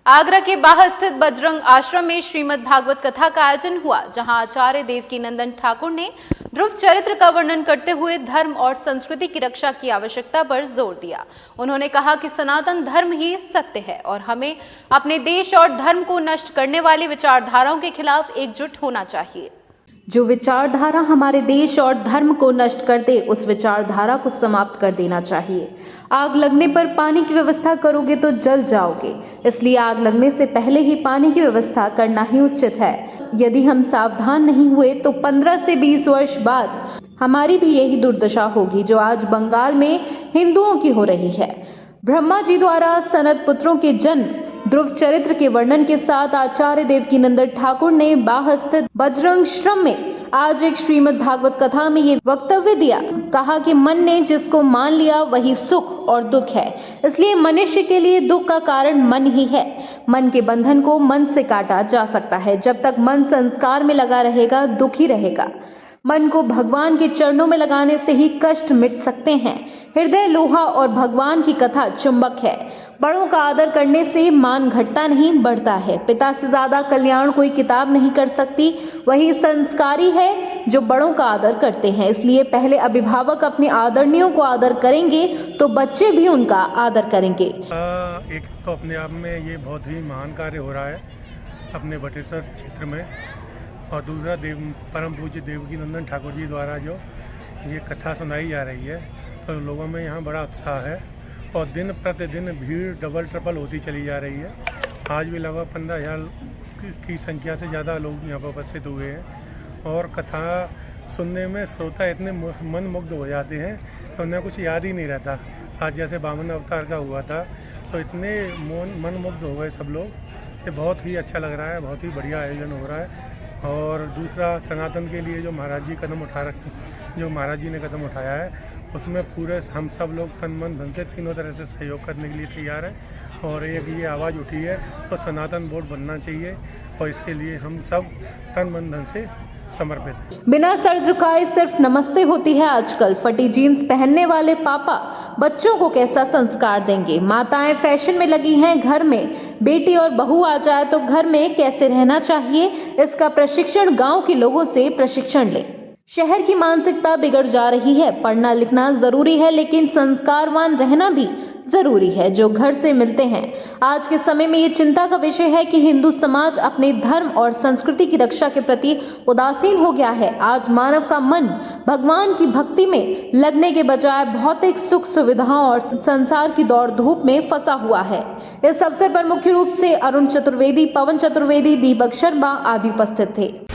आगरा के बाहर स्थित बजरंग आश्रम में श्रीमद् भागवत कथा का आयोजन हुआ, जहां आचार्य देवकीनंदन ठाकुर ने ध्रुव चरित्र का वर्णन करते हुए धर्म और संस्कृति की रक्षा की आवश्यकता पर जोर दिया। उन्होंने कहा कि सनातन धर्म ही सत्य है और हमें अपने देश और धर्म को नष्ट करने वाली विचारधाराओं के खिलाफ एकजुट होना चाहिए। जो विचारधारा हमारे देश और धर्म को नष्ट कर दे, उस विचारधारा को समाप्त कर देना चाहिए। आग लगने पर पानी की व्यवस्था करोगे तो जल जाओगे, इसलिए आग लगने से पहले ही पानी की व्यवस्था करना ही उचित है। यदि हम सावधान नहीं हुए तो 15 से 20 वर्ष बाद हमारी भी यही दुर्दशा होगी जो आज बंगाल में हिंदुओं की हो रही है। ब्रह्मा जी द्वारा सनत पुत्रों के जन्म ध्रुव चरित्र के वर्णन के साथ आचार्य देवकीनंदन ठाकुर ने बाह स्थित बजरंगाश्रम में आज एक श्रीमद् भागवत कथा में ये वक्तव्य दिया। कहा कि मन ने जिसको मान लिया वही सुख और दुख है, इसलिए मनुष्य के लिए दुख का कारण मन ही है। मन के बंधन को मन से काटा जा सकता है। जब तक मन संस्कार में लगा रहेगा, दुख ही रहेगा। मन को भगवान के चरणों में लगाने से ही कष्ट मिट सकते हैं। हृदय लोहा और भगवान की कथा चुंबक है। बड़ों का आदर करने से मान घटता नहीं, बढ़ता है। पिता से ज्यादा कल्याण कोई किताब नहीं कर सकती। वही संस्कारी है जो बड़ों का आदर करते हैं। इसलिए पहले अभिभावक अपने आदरणीयों को आदर करेंगे तो बच्चे भी उनका आदर करेंगे। एक तो अपने आप में ये बहुत ही महान कार्य हो रहा है अपने बटेश्वर क्षेत्र में, और दूसरा परम पूज्य देवकीनंदन ठाकुर जी द्वारा जो ये कथा सुनाई जा रही है, तो लोगों में यहाँ बड़ा उत्साह है और दिन प्रतिदिन भीड़ डबल ट्रिपल होती चली जा रही है। आज भी लगभग 15,000 की संख्या से ज़्यादा लोग यहाँ पर उपस्थित हुए हैं और कथा सुनने में श्रोता इतने मन मुग्ध हो जाते हैं कि उन्हें कुछ याद ही नहीं रहता। आज जैसे वामन अवतार का हुआ था तो इतने मन मुग्ध हो गए सब लोग कि बहुत ही अच्छा लग रहा है, बहुत ही बढ़िया आयोजन हो रहा है। और दूसरा, सनातन के लिए जो महाराज जी ने कदम उठाया है, उसमें पूरे हम सब लोग तन मन धन से तीनों तरह से सहयोग करने के लिए तैयार हैं। और एक ये आवाज़ उठी है तो सनातन बोर्ड बनना चाहिए और इसके लिए हम सब तन मन धन से समर्पित हैं। बिना सर झुकाए सिर्फ नमस्ते होती है आजकल। फटी जीन्स पहनने वाले पापा बच्चों को कैसा संस्कार देंगे? माताएं फैशन में लगी हैं घर में। बेटी और बहू आ जाए तो घर में कैसे रहना चाहिए, इसका प्रशिक्षण गांव के लोगों से प्रशिक्षण ले। शहर की मानसिकता बिगड़ जा रही है। पढ़ना लिखना जरूरी है, लेकिन संस्कारवान रहना भी जरूरी है, जो घर से मिलते हैं। आज के समय में ये चिंता का विषय है कि हिंदू समाज अपने धर्म और संस्कृति की रक्षा के प्रति उदासीन हो गया है। आज मानव का मन भगवान की भक्ति में लगने के बजाय भौतिक सुख सुविधाओं और संसार की दौड़ धूप में फंसा हुआ है। इस अवसर पर मुख्य रूप से अरुण चतुर्वेदी, पवन चतुर्वेदी, दीपक शर्मा आदि उपस्थित थे।